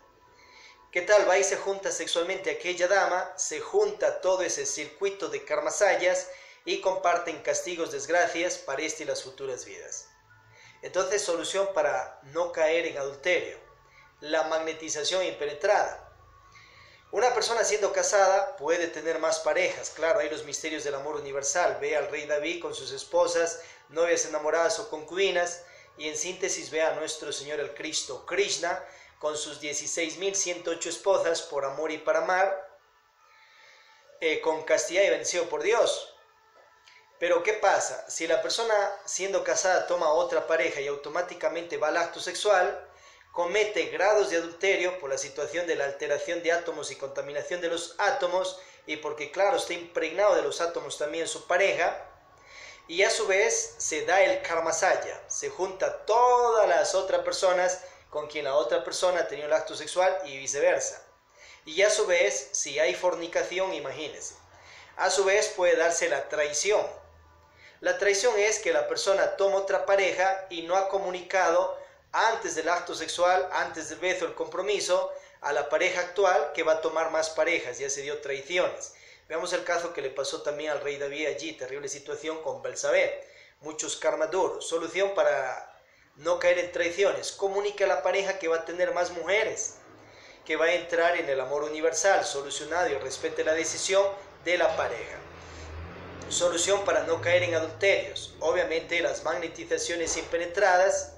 ¿qué tal? Va y se junta sexualmente aquella dama, se junta todo ese circuito de karmasayas y comparten castigos, desgracias para esta y las futuras vidas. Entonces, solución para no caer en adulterio: la magnetización impenetrada. Una persona siendo casada puede tener más parejas. Claro, hay los misterios del amor universal. Ve al rey David con sus esposas, novias enamoradas o concubinas, y en síntesis ve a nuestro Señor el Cristo Krishna con sus 16.108 esposas por amor y para amar, con castidad y vencido por Dios. Pero ¿qué pasa? Si la persona siendo casada toma otra pareja y automáticamente va al acto sexual, comete grados de adulterio por la situación de la alteración de átomos y contaminación de los átomos, y porque claro, está impregnado de los átomos también su pareja, y a su vez se da el karmasaya, se junta todas las otras personas con quien la otra persona ha tenido el acto sexual y viceversa. Y a su vez, si hay fornicación, imagínense, a su vez puede darse la traición. La traición es que la persona toma otra pareja y no ha comunicado antes del acto sexual, antes del beso, el compromiso, a la pareja actual que va a tomar más parejas, ya se dio traiciones. Veamos el caso que le pasó también al rey David allí, terrible situación con Belsabé, muchos karmas duros. Solución para no caer en traiciones: comunica a la pareja que va a tener más mujeres, que va a entrar en el amor universal, solucionado, y respete la decisión de la pareja. Solución para no caer en adulterios: obviamente las magnetizaciones impenetradas,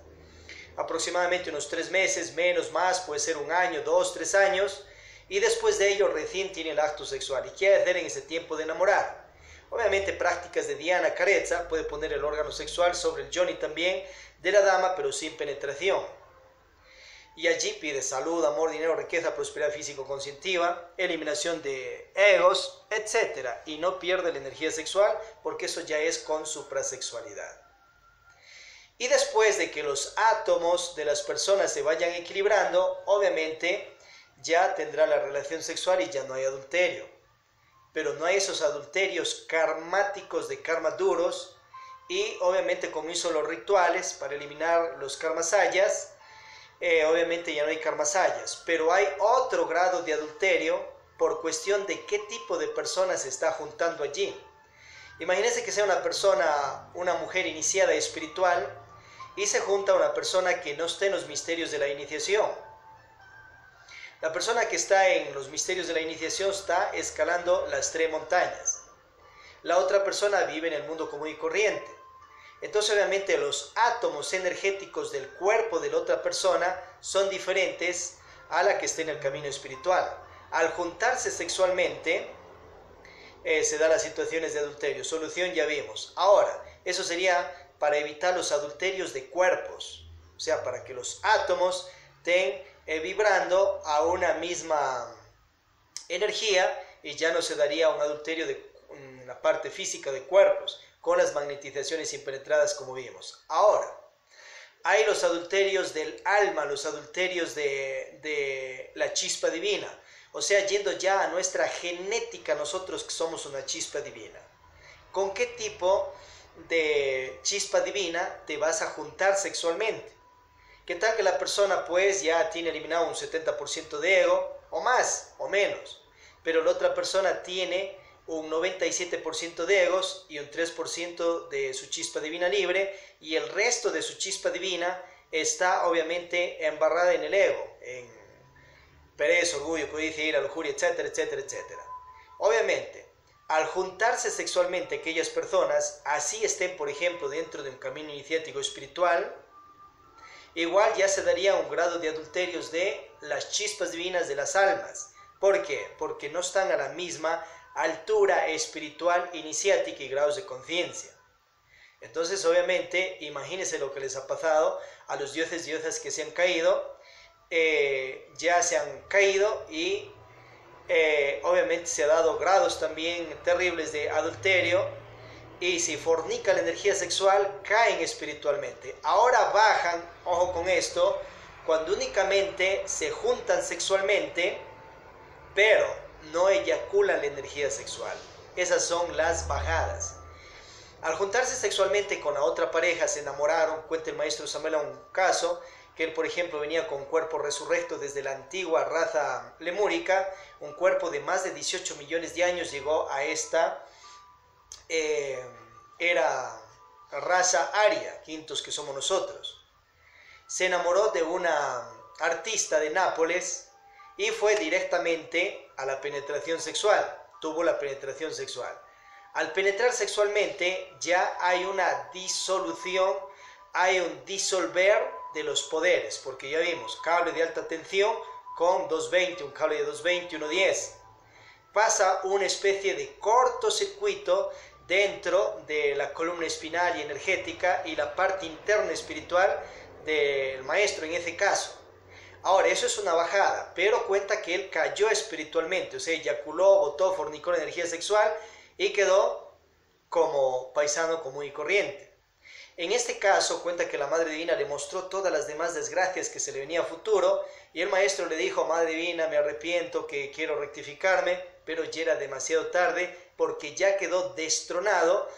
aproximadamente unos 3 meses, menos, más, puede ser 1 año, 2, 3 años, y después de ello recién tiene el acto sexual. ¿Y qué hacer en ese tiempo de enamorar? Obviamente prácticas de Dhyana Karezza, puede poner el órgano sexual sobre el yoni también de la dama, pero sin penetración. Y allí pide salud, amor, dinero, riqueza, prosperidad físico-conscientiva, eliminación de egos, etc. Y no pierde la energía sexual, porque eso ya es con suprasexualidad. Y después de que los átomos de las personas se vayan equilibrando, obviamente ya tendrá la relación sexual y ya no hay adulterio. Pero no hay esos adulterios karmáticos de karmas duros, y obviamente como hizo los rituales para eliminar los karmasayas, obviamente ya no hay karmasayas. Pero hay otro grado de adulterio por cuestión de qué tipo de persona se está juntando allí. Imagínense que sea una persona, una mujer iniciada espiritual, y se junta una persona que no esté en los misterios de la iniciación. La persona que está en los misterios de la iniciación está escalando las 3 montañas. La otra persona vive en el mundo común y corriente. Entonces obviamente los átomos energéticos del cuerpo de la otra persona son diferentes a la que esté en el camino espiritual. Al juntarse sexualmente se dan las situaciones de adulterio. Solución ya vimos. Ahora, eso sería para evitar los adulterios de cuerpos, o sea, para que los átomos estén vibrando a una misma energía, y ya no se daría un adulterio de la parte física de cuerpos con las magnetizaciones impenetradas como vimos. Ahora, hay los adulterios del alma, los adulterios de la chispa divina, o sea, yendo ya a nuestra genética, nosotros que somos una chispa divina. ¿Con qué tipo de chispa divina, te vas a juntar sexualmente. ¿Qué tal que la persona pues ya tiene eliminado un 70% de ego, o más, o menos, pero la otra persona tiene un 97% de egos y un 3% de su chispa divina libre, y el resto de su chispa divina está obviamente embarrada en el ego, en pereza, orgullo, codicia, ira, lujuria, etcétera, etcétera, etcétera. Obviamente, al juntarse sexualmente aquellas personas, así estén, por ejemplo, dentro de un camino iniciático espiritual, igual ya se daría un grado de adulterios de las chispas divinas de las almas. ¿Por qué? Porque no están a la misma altura espiritual, iniciática y grados de conciencia. Entonces, obviamente, imagínense lo que les ha pasado a los dioses y diosas que se han caído. Ya se han caído y obviamente se ha dado grados también terribles de adulterio, y si fornica la energía sexual, caen espiritualmente. Ahora bajan, ojo con esto, cuando únicamente se juntan sexualmente, pero no eyaculan la energía sexual. Esas son las bajadas. Al juntarse sexualmente con la otra pareja, se enamoraron. Cuenta el maestro Samuel un caso, que él, por ejemplo, venía con un cuerpo resurrecto desde la antigua raza lemúrica, un cuerpo de más de 18 millones de años, llegó a esta era raza aria, quintos que somos nosotros. Se enamoró de una artista de Nápoles y fue directamente a la penetración sexual, tuvo la penetración sexual. Al penetrar sexualmente ya hay una disolución, hay un disolver de los poderes, porque ya vimos, cable de alta tensión con 220, un cable de 220, 110. Pasa una especie de cortocircuito dentro de la columna espinal y energética y la parte interna espiritual del maestro en ese caso. Ahora, eso es una bajada, pero cuenta que él cayó espiritualmente, o sea, eyaculó, botó, fornicó la energía sexual y quedó como paisano común y corriente. En este caso, cuenta que la Madre Divina le mostró todas las demás desgracias que se le venía a futuro, y el maestro le dijo: Madre Divina, me arrepiento, que quiero rectificarme, pero ya era demasiado tarde, porque ya quedó destronado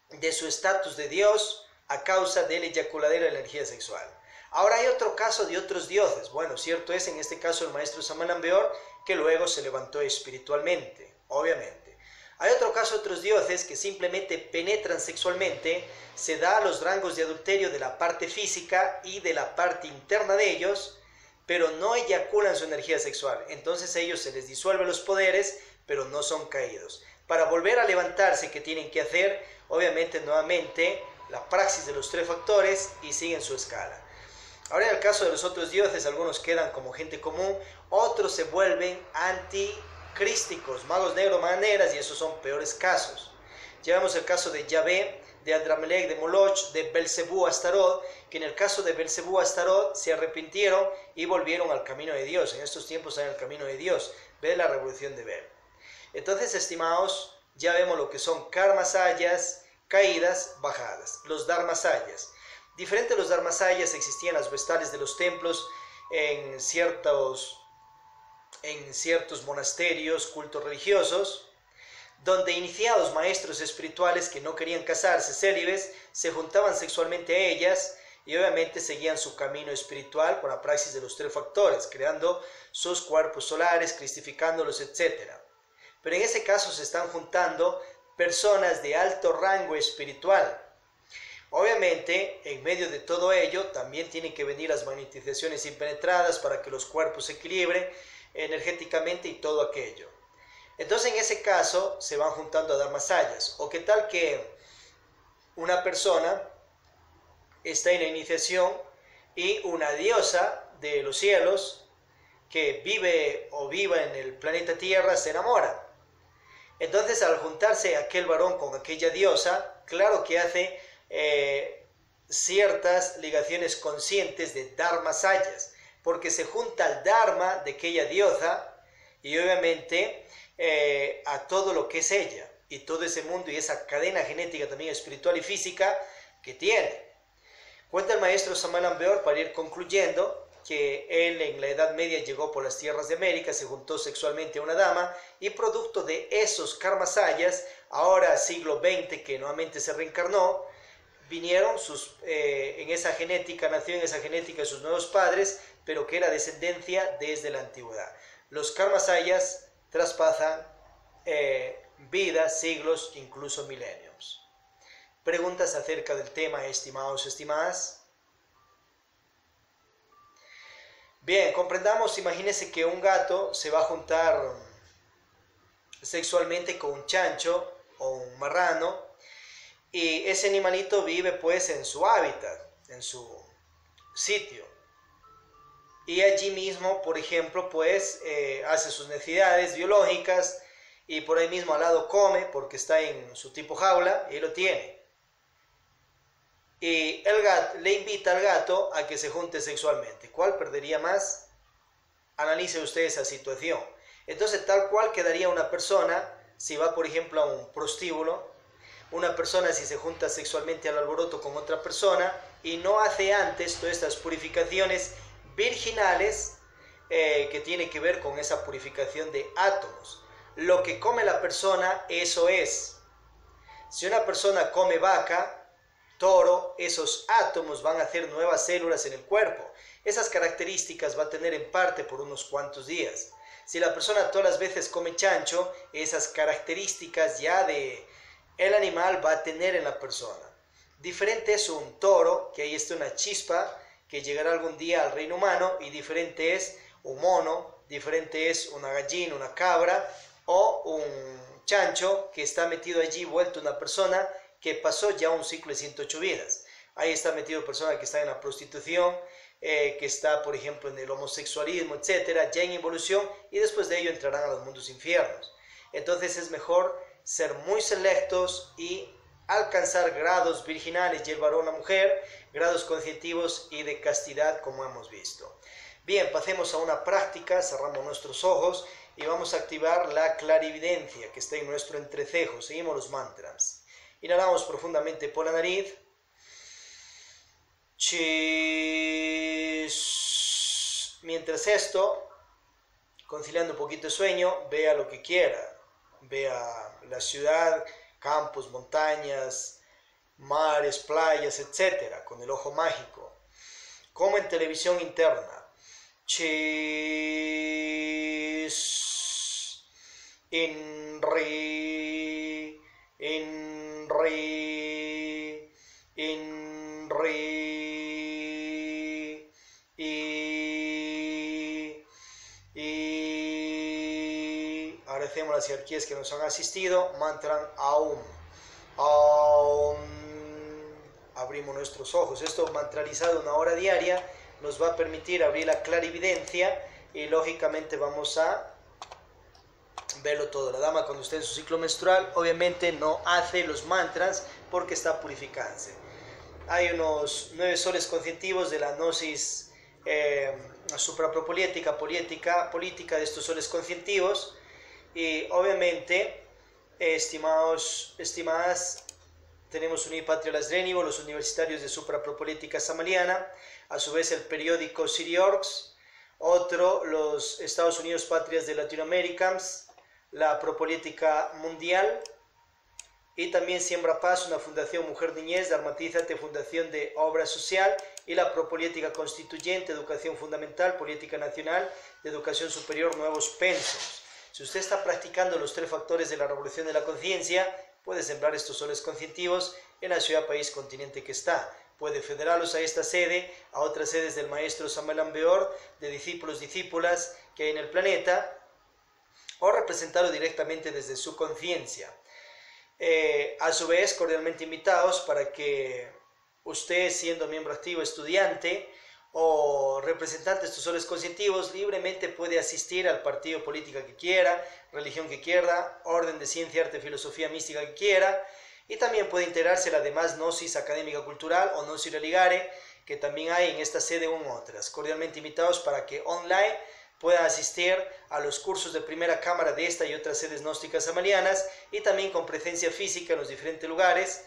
de su estatus de Dios a causa del eyaculadero de la energía sexual. Ahora hay otro caso de otros dioses. Bueno, cierto es en este caso el maestro Saman Ambeor, que luego se levantó espiritualmente, obviamente. Hay otro caso de otros dioses que simplemente penetran sexualmente, se da los rangos de adulterio de la parte física y de la parte interna de ellos, pero no eyaculan su energía sexual. Entonces a ellos se les disuelven los poderes, pero no son caídos. Para volver a levantarse, ¿qué tienen que hacer? Obviamente, nuevamente, la praxis de los 3 factores y siguen su escala. Ahora, en el caso de los otros dioses, algunos quedan como gente común, otros se vuelven anticrísticos, magos negros, maneras, y esos son peores casos. Llevamos el caso de Yahvé, de Adramelech, de Moloch, de Belcebú, Astarot, que en el caso de Belcebú, Astarot se arrepintieron y volvieron al camino de Dios. En estos tiempos están en el camino de Dios. Ve la revolución de Bel. Entonces, estimados, ya vemos lo que son karmasayas, caídas, bajadas. Los dharmasayas. Diferente a los dharmasayas, existían las vestales de los templos en ciertos monasterios, cultos religiosos, donde iniciados maestros espirituales que no querían casarse, célibes, se juntaban sexualmente a ellas y obviamente seguían su camino espiritual con la praxis de los 3 factores, creando sus cuerpos solares, cristificándolos, etc. Pero en ese caso se están juntando personas de alto rango espiritual. Obviamente, en medio de todo ello, también tienen que venir las magnetizaciones impenetradas para que los cuerpos se equilibren energéticamente y todo aquello. Entonces, en ese caso, se van juntando a dharmasayas. O qué tal que una persona está en la iniciación y una diosa de los cielos que viva en el planeta Tierra se enamora. Entonces, al juntarse aquel varón con aquella diosa, claro que hace ciertas ligaciones conscientes de dharmasayas, porque se junta al dharma de aquella diosa y obviamente a todo lo que es ella y todo ese mundo y esa cadena genética también espiritual y física que tiene. Cuenta el maestro Saman Ambeor, para ir concluyendo, que él en la Edad Media llegó por las tierras de América, se juntó sexualmente a una dama y producto de esos karmasayas, ahora siglo XX que nuevamente se reencarnó, vinieron en esa genética, nació en esa genética sus nuevos padres, pero que era descendencia desde la antigüedad. Los karmasayas traspasan vidas, siglos, incluso milenios. ¿Preguntas acerca del tema, estimados, estimadas? Bien, comprendamos, imagínense que un gato se va a juntar sexualmente con un chancho o un marrano y ese animalito vive pues en su hábitat, en su sitio. Y allí mismo, por ejemplo, pues hace sus necesidades biológicas y por ahí mismo al lado come porque está en su tipo jaula y lo tiene. Y el gato le invita al gato a que se junte sexualmente. ¿Cuál perdería más? Analice usted esa situación. Entonces, tal cual quedaría una persona si va, por ejemplo, a un prostíbulo, una persona si se junta sexualmente al alboroto con otra persona y no hace antes todas estas purificaciones virginales que tiene que ver con esa purificación de átomos. Lo que come la persona, eso es. Si una persona come vaca, toro, esos átomos van a hacer nuevas células en el cuerpo. Esas características va a tener en parte por unos cuantos días. Si la persona todas las veces come chancho, esas características ya de el animal va a tener en la persona. Diferente es un toro, que ahí está una chispa que llegará algún día al reino humano, y diferente es un mono, diferente es una gallina, una cabra o un chancho que está metido allí, vuelto una persona que pasó ya un ciclo de 108 vidas. Ahí está metido persona que está en la prostitución, que está, por ejemplo, en el homosexualismo, etcétera, ya en evolución, y después de ello entrarán a los mundos infiernos. Entonces es mejor ser muy selectos y alcanzar grados virginales, y el varón, la mujer, grados conscientivos y de castidad, como hemos visto. Bien, pasemos a una práctica, cerramos nuestros ojos y vamos a activar la clarividencia que está en nuestro entrecejo. Seguimos los mantras. Inhalamos profundamente por la nariz. Chis. Mientras esto, conciliando un poquito de sueño, vea lo que quiera. Vea la ciudad, campos, montañas, mares, playas, etc. con el ojo mágico. Como en televisión interna. Chis. Inri. Inri. Inri. Y agradecemos las jerarquías que nos han asistido. Mantra Aum. Aum. Abrimos nuestros ojos. Esto mantralizado una hora diaria nos va a permitir abrir la clarividencia y lógicamente vamos a verlo todo. La dama cuando esté en su ciclo menstrual obviamente no hace los mantras porque está purificándose. Hay unos 9 soles conscientivos de la gnosis suprapropolítica, política de estos soles conscientivos, y obviamente, estimados, estimadas, tenemos Unid Patria Lasrénivo, los universitarios de suprapropolítica samaliana, a su vez el periódico Siriorx, otro, los Estados Unidos Patrias de Latinoamérica, la Propolítica Mundial, y también Siembra Paz, una fundación Mujer Niñez, Armatízate, fundación de obra social, y la Propolítica Constituyente, Educación Fundamental, Política Nacional de Educación Superior, Nuevos Pensos. Si usted está practicando los 3 factores de la revolución de la conciencia, puede sembrar estos soles conscientivos en la ciudad, país, continente que está. Puede federarlos a esta sede, a otras sedes del maestro Samuel Ambeor, de discípulos, discípulas que hay en el planeta, o representarlo directamente desde su conciencia. A su vez, cordialmente invitados para que usted, siendo miembro activo, estudiante o representante de estos soles conscientivos, libremente puede asistir al partido político que quiera, religión que quiera, orden de ciencia, arte, filosofía mística que quiera, y también puede integrarse a la demás gnosis académica cultural o gnosis religare que también hay en esta sede u otras. Cordialmente invitados para que online puedan asistir a los cursos de primera cámara de esta y otras sedes gnósticas amalianas, y también con presencia física en los diferentes lugares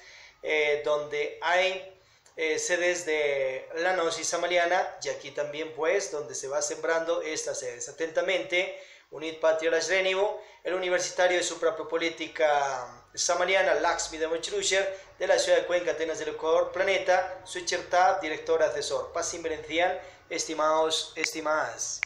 donde hay sedes de la Gnosis samaliana, y aquí también pues donde se va sembrando estas sedes. Atentamente, Unit Patria Lashrénivo, el universitario de suprapolítica samaliana Laxmi Demochirusher, de la ciudad de Cuenca, Atenas del Ecuador, Planeta, Suchertab, director asesor. Paz inverencial, estimados, estimadas.